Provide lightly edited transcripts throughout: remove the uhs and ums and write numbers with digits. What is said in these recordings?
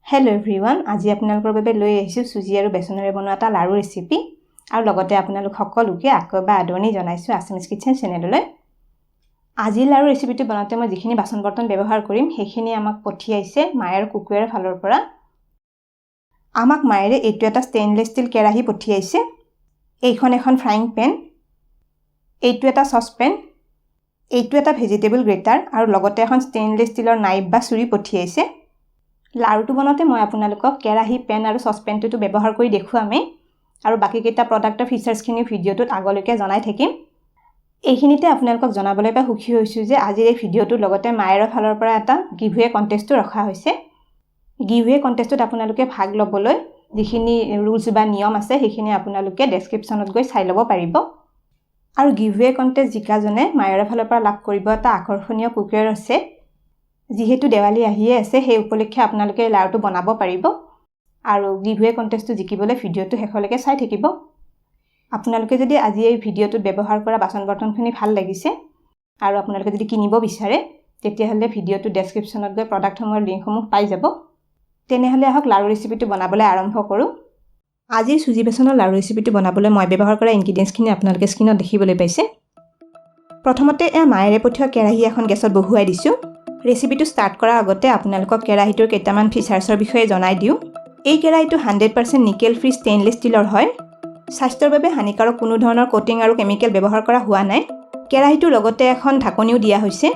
Hello everyone, আজি আপোনালোকৰ বাবে লৈ আহিছো সুজি আৰু বেচনেৰে বনোৱা এটা লাৰু ৰেচিপি আৰু লগতে আপোনালোক সকলোকে আকবা আদৰণি জনাইছো আসামিজ কিচেন চেনেললৈ। আজি লাৰু ৰেচিপিটো বনাওঁতে মই যিখিনি বাচন বৰ্তন ব্যৱহাৰ কৰিম সেইখিনি আমাক পঠিয়াইছে মায়েৰ কুকুৰৰ ফালৰ পৰা। আমাক মায়েৰে এইটো এটা ষ্টেইনলেছ ষ্টিল কেৰাহী পঠিয়াইছে। এইখন এখন ফ্ৰাইং পেন, এইটো এটা সসপেন, এইটো এটা ভেজিটেবল গ্ৰেটাৰ আৰু লগতে এখন ষ্টেইনলেছ ষ্টিলৰ নাইফ বা ছুৰী পঠিয়াইছে। লাৰুটো বনাওঁতে মই আপোনালোকক কেৰাহী পেন আৰু সসপেনটো ব্যৱহাৰ কৰি দেখুৱামে আৰু বাকি কেইটা প্ৰডাক্টৰ ফিচাৰ্ছখিনি ভিডিঅ'টোত আগলৈকে জনাই থাকিম। এইখিনিতে আপোনালোকক জনাবলৈ পাই সুখী হৈছো যে আজিৰ এই ভিডিঅ'টোৰ লগতে মায়েৰ ফালৰ পৰা এটা গিভৱে কন্টেষ্টটো ৰখা হৈছে। গিভৱে কন্টেষ্টত আপোনালোকে ভাগ ল'বলৈ যিখিনি ৰুলছ বা নিয়ম আছে সেইখিনি আপোনালোকে ডেসক্ৰিপচনত গৈ চাই ল'ব পাৰিব। আৰু গিভৱে কন্টেষ্ট জিকাজনে মায়েৰ ফালৰ পৰা লাভ কৰিব এটা আকৰ্ষণীয় কুকুৰৰ আছে। যিহেতু দেৱালী আহিয়ে আছে সেই উপলক্ষে আপোনালোকে লাৰুটো বনাব পাৰিব আৰু গিভৱে কন্টেষ্টটো জিকিবলৈ ভিডিঅ'টো শেষলৈকে চাই থাকিব। আপোনালোকে যদি আজি এই ভিডিঅ'টোত ব্যৱহাৰ কৰা বাচন বৰ্তনখিনি ভাল লাগিছে আৰু আপোনালোকে যদি কিনিব বিচাৰে তেতিয়াহ'লে ভিডিঅ'টো ডেসক্ৰিপচনত গৈ প্ৰডাক্টসমূহৰ লিংকসমূহ পাই যাব। তেনেহ'লে আহক লাৰু ৰেচিপিটো বনাবলৈ আৰম্ভ কৰোঁ। আজিৰ সুজি বেচনৰ লাৰু ৰেচিপিটো বনাবলৈ মই ব্যৱহাৰ কৰা ইনগ্ৰিডিয়েণ্টছখিনি আপোনালোকে স্ক্ৰীনত দেখিবলৈ পাইছে। প্ৰথমতে মায়েৰে পঠিওৱা কেৰাহী এখন গেছত বহুৱাই দিছোঁ। ৰেচিপিটো ষ্টাৰ্ট কৰাৰ আগতে আপোনালোকক কেৰাহীটোৰ কেইটামান ফিচাৰ্ছৰ বিষয়ে জনাই দিওঁ। এই কেৰাহীটো 100% নিকেল ফ্ৰী ষ্টেইনলেছ ষ্টিলৰ হয়। স্বাস্থ্যৰ বাবে হানিকাৰক কোনো ধৰণৰ কোটিং আৰু কেমিকেল ব্যৱহাৰ কৰা হোৱা নাই। কেৰাহীটোৰ লগতে এখন ঢাকনিও দিয়া হৈছে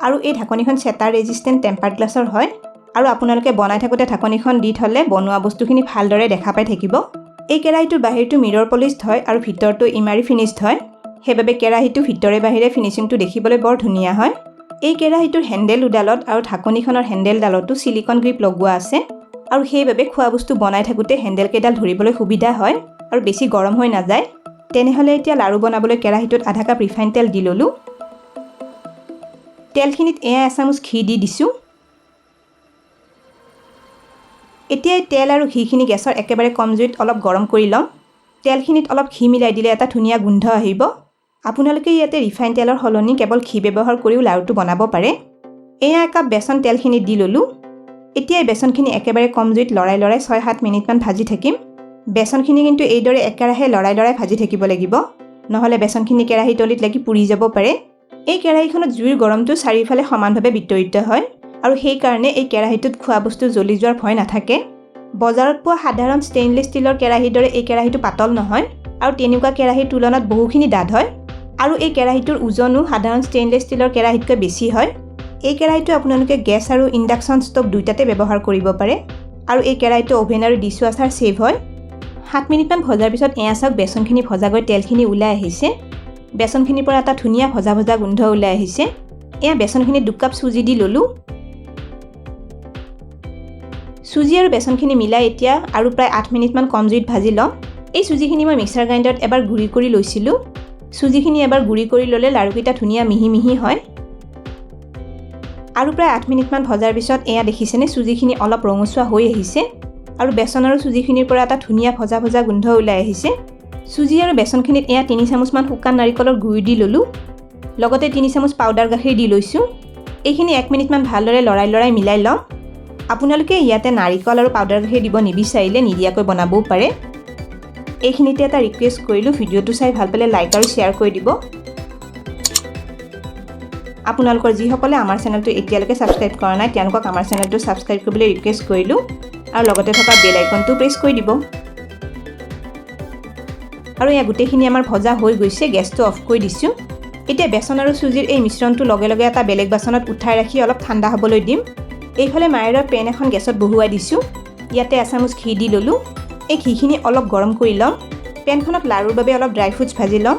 আৰু এই ঢাকনিখন চেটাৰ ৰেজিষ্টেণ্ট টেম্পাৰ্ড গ্লাছৰ হয় আৰু আপোনালোকে বনাই থাকোঁতে ঢাকনিখন দি থ'লে বনোৱা বস্তুখিনি ভালদৰে দেখা পাই থাকিব। এই কেৰাহীটোৰ বাহিৰটো মিৰৰ পলিছড হয় আৰু ভিতৰটো ইমাৰী ফিনিছড হয়। সেইবাবে কেৰাহীটো ভিতৰে বাহিৰে ফিনিচিংটো দেখিবলৈ বৰ ধুনীয়া হয়। এই কেৰাহীটোৰ হেণ্ডেল উডালত আৰু ঢাকনিখনৰ হেণ্ডেলডালতো সিলিকন গ্ৰিপ লগোৱা আছে আৰু সেইবাবে খোৱা বস্তু বনাই থাকোঁতে হেণ্ডেলকেইডাল ধৰিবলৈ সুবিধা হয় আৰু বেছি গৰম হৈ নাযায়। তেনেহ'লে এতিয়া লাৰু বনাবলৈ কেৰাহীটোত আধা কাপ ৰিফাইন তেল দি ল'লোঁ। তেলখিনিত এচামুচ ঘি দি দিছোঁ। এতিয়া এই তেল আৰু ঘিখিনি গেছৰ একেবাৰে কম জুইত অলপ গৰম কৰি ল'ম। তেলখিনিত অলপ ঘি মিলাই দিলে এটা ধুনীয়া গোন্ধ আহিব। আপোনালোকে ইয়াতে ৰিফাইন তেলৰ সলনি কেৱল ঘি ব্যৱহাৰ কৰিও লাৰুটো বনাব পাৰে। একাপ বেচন তেলখিনিত দি ল'লোঁ। এতিয়া এই বেচনখিনি একেবাৰে কম জুইত লৰাই 6-7 মিনিটমান ভাজি থাকিম। বেচনখিনি কিন্তু এইদৰে একেৰাহে লৰাই ভাজি থাকিব লাগিব, নহ'লে বেচনখিনি কেৰাহী তলিত লাগি পুৰি যাব পাৰে। এই কেৰাহীখনত জুইৰ গৰমটো চাৰিওফালে সমানভাৱে বিতৰিত হয় আৰু সেইকাৰণে এই কেৰাহীটোত খোৱা বস্তু জ্বলি যোৱাৰ ভয় নাথাকে। বজাৰত পোৱা সাধাৰণ ষ্টেইনলেছ ষ্টিলৰ কেৰাহীৰ দৰে এই কেৰাহীটো পাতল নহয় আৰু তেনেকুৱা কেৰাহীৰ তুলনাত বহুখিনি ডাঠ হয় আৰু এই কেৰাহীটোৰ ওজনো সাধাৰণ ষ্টেইনলেছ ষ্টিলৰ কেৰাহীতকৈ বেছি হয়। এই কেৰাহীটো আপোনালোকে গেছ আৰু ইণ্ডাকশ্যন ষ্টভ দুয়োটাতে ব্যৱহাৰ কৰিব পাৰে আৰু এই কেৰাহীটো অ'ভেন আৰু ডিছৱাশ্বাৰ ছেভ হয়। 7 মিনিটমান ভজাৰ পিছত চাওক বেচনখিনি ভজা গৈ তেলখিনি ওলাই আহিছে। বেচনখিনিৰ পৰা এটা ধুনীয়া ভজা গোন্ধ ওলাই আহিছে। বেচনখিনিত 2 কাপ চুজি দি ল'লোঁ। চুজি আৰু বেচনখিনি মিলাই এতিয়া আৰু প্ৰায় 8 মিনিটমান কম জুইত ভাজি ল'ম। এই চুজিখিনি মই মিক্সাৰ গ্ৰাইণ্ডাৰত এবাৰ গুড়ি কৰি লৈছিলোঁ। চুজিখিনি এবাৰ গুড়ি কৰি ল'লে লাৰুকেইটা ধুনীয়া মিহি হয়। আৰু প্ৰায় 8 মিনিটমান ভজাৰ পিছত দেখিছেনে চুজিখিনি অলপ ৰঙচুৱা হৈ আহিছে আৰু বেচন আৰু চুজিখিনিৰ পৰা এটা ধুনীয়া ভজা গোন্ধ ওলাই আহিছে। চুজি আৰু বেচনখিনিত 3 চামুচমান শুকান নাৰিকলৰ গুড়ি দি ল'লোঁ। লগতে 3 চামুচ পাউডাৰ গাখীৰ দি লৈছোঁ। এইখিনি 1 মিনিটমান ভালদৰে লৰাই মিলাই ল'ম। আপোনালোকে ইয়াতে নাৰিকল আৰু পাউডাৰ গাখীৰ দিব নিবিচাৰিলে নিদিয়াকৈ বনাবও পাৰে। এইখিনিতে এটা ৰিকুৱেষ্ট কৰিলোঁ, ভিডিঅ'টো চাই ভাল পালে লাইক আৰু শ্বেয়াৰ কৰি দিব। আপোনালোকৰ যিসকলে আমাৰ চেনেলটো এতিয়ালৈকে ছাবস্ক্ৰাইব কৰা নাই তেওঁলোকক আমাৰ চেনেলটো ছাবস্ক্ৰাইব কৰিবলৈ ৰিকুৱেষ্ট কৰিলোঁ আৰু লগতে থকা বেল আইকনটো প্ৰেছ কৰি দিব। আৰু গোটেইখিনি আমাৰ ভজা হৈ গৈছে, গেছটো অফ কৰি দিছোঁ। এতিয়া বেচন আৰু চুজিৰ এই মিশ্ৰণটো লগে এটা বেলেগ বাচনত উঠাই ৰাখি অলপ ঠাণ্ডা হ'বলৈ দিম। এইফালে মায়েৰ পেন এখন গেছত বহুৱাই দিছোঁ। ইয়াতে এচামুচ ঘি দি ল'লোঁ। এই ঘিখিনি অলপ গৰম কৰি ল'ম। পেনখনত লাৰুৰ বাবে অলপ ড্ৰাই ফ্ৰুটছ ভাজি ল'ম।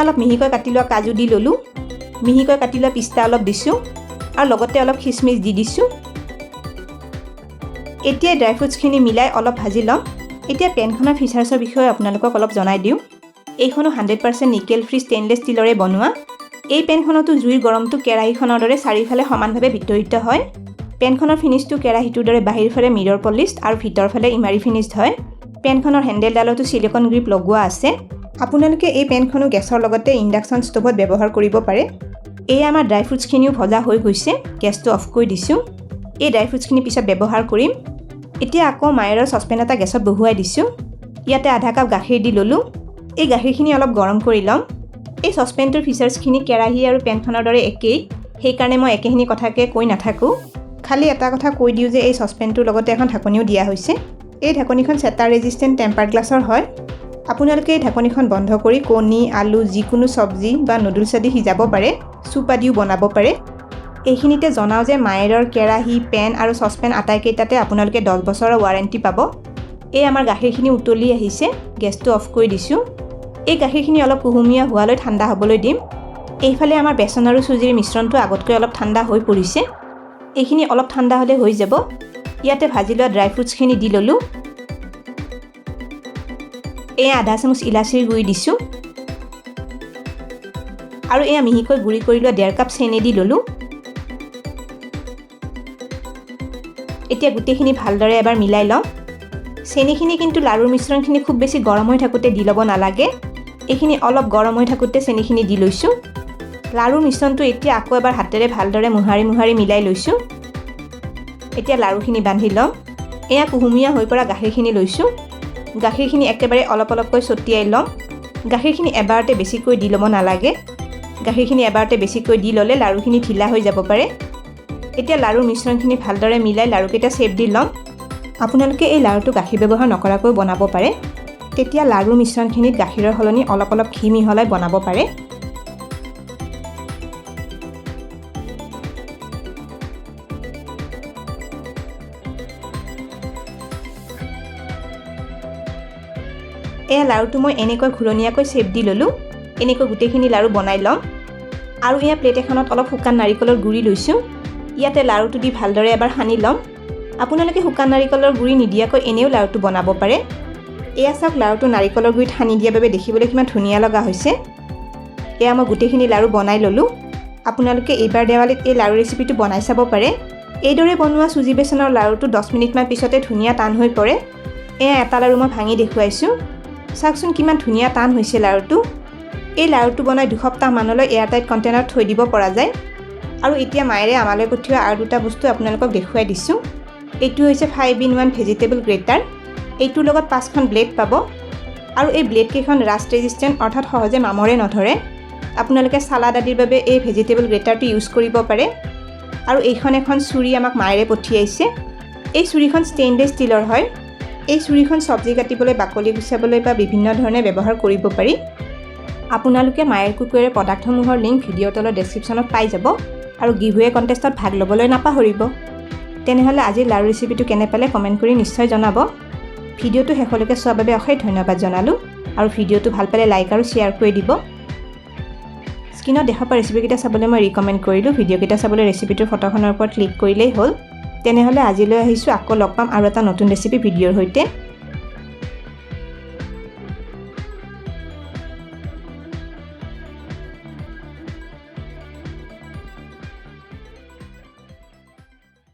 অলপ মিহিকৈ কাটি লোৱা কাজু দি ল'লোঁ। মিহিকৈ কাটি লোৱা পিস্তা অলপ দিছোঁ আৰু লগতে অলপ খিচমিচ দি দিছোঁ। এতিয়া ড্ৰাই ফ্ৰুটছখিনি মিলাই অলপ ভাজি ল'ম। এতিয়া পেনখনৰ ফিচাৰ্ছৰ বিষয়ে আপোনালোকক অলপ জনাই দিওঁ। এইখনো 100% নিকেল ফ্ৰী ষ্টেইনলেছ ষ্টিলৰে বনোৱা। এই পেনখনতো জুইৰ গৰমটো কেৰাহীখনৰ দৰে চাৰিওফালে সমানভাৱে বিতৰিত হয়। পেনখনৰ ফিনিছটো কেৰাহীটোৰ দৰে বাহিৰফালে মিৰৰ পলিছড আৰু ভিতৰফালে ইমাৰী ফিনিছড হয়। পেনখনৰ হেণ্ডেলডালতো সিলিকন গ্ৰিপ লগোৱা আছে। আপোনালোকে এই পেনখনো গেছৰ লগতে ইণ্ডাকশ্যন ষ্ট'ভত ব্যৱহাৰ কৰিব পাৰে। এই আমাৰ ড্ৰাই ফ্ৰুটছখিনিও ভজা হৈ গৈছে, গেছটো অফ কৰি দিছোঁ। এই ড্ৰাই ফ্ৰুটছখিনি পিছত ব্যৱহাৰ কৰিম। এতিয়া আকৌ মায়েৰৰ চচপেন এটা গেছত বহুৱাই দিছোঁ। ইয়াতে আধা কাপ গাখীৰ দি ল'লোঁ। এই গাখীৰখিনি অলপ গৰম কৰি ল'ম। এই চচপেনটোৰ ফিচাৰ্ছখিনি কেৰাহী আৰু পেনখনৰ দৰে একেই, সেইকাৰণে মই একেখিনি কথাকে কৈ নাথাকোঁ। খালি এটা কথা কৈ দিওঁ যে এই চচপেনটোৰ লগতে এখন ঢাকনিও দিয়া হৈছে। এই ঢাকনিখন চেটাৰ ৰেজিষ্টেণ্ট টেম্পাৰ্ড গ্লাছৰ হয়। আপোনালোকে এই ঢাকনিখন বন্ধ কৰি কণী, আলু, যিকোনো চব্জি বা নুডলছ আদি সিজাব পাৰে, চুপ আদিও বনাব পাৰে। এইখিনিতে জনাওঁ যে মায়েৰৰ কেৰাহী, পেন আৰু চচপেন আটাইকেইটাতে আপোনালোকে 10 বছৰৰ ৱাৰেণ্টি পাব। এই আমাৰ গাখীৰখিনি উতলি আহিছে, গেছটো অফ কৰি দিছোঁ। এই গাখীৰখিনি অলপ কুহুমীয়া হোৱালৈ ঠাণ্ডা হ'বলৈ দিম। এইফালে আমাৰ বেচন আৰু চুজিৰ মিশ্ৰণটো আগতকৈ অলপ ঠাণ্ডা হৈ পৰিছে। এইখিনি অলপ ঠাণ্ডা হ'লে হৈ যাব। ইয়াতে ভাজি লোৱা ড্ৰাই ফ্ৰুটছখিনি দি ল'লোঁ। এয়া আধা চামুচ ইলাচিৰ গুড়ি দিছোঁ আৰু এয়া মিহিকৈ গুড়ি কৰি লোৱা 1.5 কাপ চেনি দি ল'লোঁ। এতিয়া গোটেইখিনি ভালদৰে এবাৰ মিলাই ল'ম। চেনিখিনি কিন্তু লাড়ুৰ মিশ্ৰণখিনি খুব বেছি গৰম হৈ থাকোঁতে দি ল'ব নালাগে। এইখিনি অলপ গৰম হৈ থাকোঁতে চেনিখিনি দি লৈছোঁ। লাড়ুৰ মিশ্ৰণটো এতিয়া আকৌ এবাৰ হাতেৰে ভালদৰে মোহাৰি মিলাই লৈছোঁ। এতিয়া লাড়ুখিনি বান্ধি ল'ম। এয়া কুহুমীয়া হৈ পৰা গাখীৰখিনি লৈছোঁ। গাখীৰখিনি একেবাৰে অলপ অলপকৈ ছটিয়াই ল'ম। গাখীৰখিনি এবাৰতে বেছিকৈ দি ল'ব নালাগে। গাখীৰখিনি এবাৰতে বেছিকৈ দি ল'লে লাড়ুখিনি ঢিলা হৈ যাব পাৰে। এতিয়া লাড়ুৰ মিশ্ৰণখিনি ভালদৰে মিলাই লাড়ুকেইটা শ্বেপ দি ল'ম। আপোনালোকে এই লাড়ুটো গাখীৰ ব্যৱহাৰ নকৰাকৈ বনাব পাৰে। তেতিয়া লাড়ুৰ মিশ্ৰণখিনিত গাখীৰৰ সলনি অলপ অলপ ঘি মিহলাই বনাব পাৰে। এয়া লাড়ুটো মই এনেকৈ ঘূৰণীয়াকৈ শ্বেপ দি ল'লোঁ। এনেকৈ গোটেইখিনি লাড়ু বনাই ল'ম। আৰু এয়া প্লেট এখনত অলপ শুকান নাৰিকলৰ গুড়ি লৈছোঁ। ইয়াতে লাড়ুটো দি ভালদৰে এবাৰ সানি ল'ম। আপোনালোকে শুকান নাৰিকলৰ গুড়ি নিদিয়াকৈ এনেও লাড়ুটো বনাব পাৰে। এয়া চাওক, লাড়ুটো নাৰিকলৰ গুড়িত সানি দিয়াৰ বাবে দেখিবলৈ কিমান ধুনীয়া লগা হৈছে। এয়া মই গোটেইখিনি লাড়ু বনাই ল'লোঁ। আপোনালোকে এইবাৰ দেৱালীত এই লাড়ু ৰেচিপিটো বনাই চাব পাৰে। এইদৰে বনোৱা চুজি বেচনৰ লাড়ুটো 10 মিনিটমান পিছতে ধুনীয়া টান হৈ পৰে। এয়া এটা লাড়ু মই ভাঙি দেখুৱাইছোঁ। চাওকচোন কিমান ধুনীয়া টান হৈছে লাড়ুটো। এই লাড়ুটো বনাই 2 সপ্তাহমানলৈ এয়াৰটাইট কণ্টেইনাৰত থৈ দিব পৰা যায়। আৰু এতিয়া মায়েৰে আমালৈ পঠিওৱা আৰু দুটা বস্তু আপোনালোকক দেখুৱাই দিছোঁ। এইটো হৈছে 5-in-1 ভেজিটেবল গ্ৰেটাৰ। এইটোৰ লগত 5খন ব্লেড পাব। আৰু এই ব্লেডকেইখন ৰাষ্ট ৰেজিষ্টেণ্ট, অৰ্থাৎ সহজে মামৰে নধৰে। আপোনালোকে চালাড আদিৰ বাবে এই ভেজিটেবল গ্ৰেটাৰটো ইউজ কৰিব পাৰে। আৰু এইখন এখন ছুৰী আমাক মায়েৰে পঠিয়াইছে। এই ছুৰীখন ষ্টেইনলেছ ষ্টীলৰ হয়। এই ছুৰীখন চব্জি কাটিবলৈ, বাকলি গুচাবলৈ বা বিভিন্ন ধৰণে ব্যৱহাৰ কৰিব পাৰি। আপোনালোকে মায়েৰ কুকুৰে প্ৰডাক্টসমূহৰ লিংক ভিডিঅ'ৰ তলৰ ডেছক্ৰিপশ্যনত পাই যাব। আৰু গিভৱে কণ্টেষ্টত ভাগ ল'বলৈ নাপাহৰিব। তেনেহ'লে আজিৰ লাড়ু ৰেচিপিটো কেনে পালে কমেণ্ট কৰি নিশ্চয় জনাব। ভিডিঅ'টো শেষলৈকে চোৱাৰ বাবে অশেষ ধন্যবাদ জনালোঁ। আৰু ভিডিঅ'টো ভাল পালে লাইক আৰু শ্বেয়াৰ কৰি দিব। স্ক্ৰীনত দেখা পোৱা ৰেচিপিকেইটা চাবলৈ মই ৰিকমেণ্ড কৰিলোঁ। ভিডিঅ'কেইটা চাবলৈ ৰেচিপিটোৰ ফটোখনৰ ওপৰত ক্লিক কৰিলেই হ'ল। তেনেহ'লে আজিলৈ আহিছোঁ। আকৌ লগ পাম আৰু এটা নতুন ৰেচিপি ভিডিঅ'ৰ সৈতে।